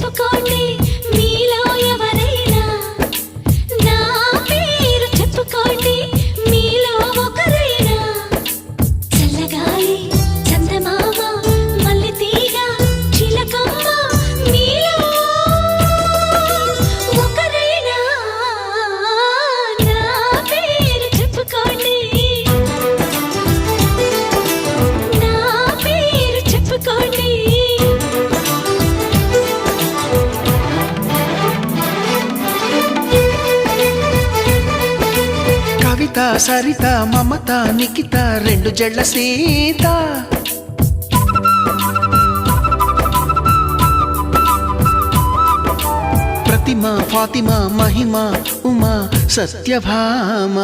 చెప్పుకోండి మీలో ఎవరైనా, నా పేరు చెప్పుకోండి మీలో ఒకరైనా. చల్లగాలి చందమామ మల్లె తీగ చిలకమ్మ మీలో ఒకరైనా, నా పేరు చెప్పుకోండి, నా పేరు చెప్పుకోండి. కవిత సరిత మమత నిఖిత రెండు జడ్ల సీత, ప్రతిమ ఫాతిమా మహిమ ఉమా సత్యభామ.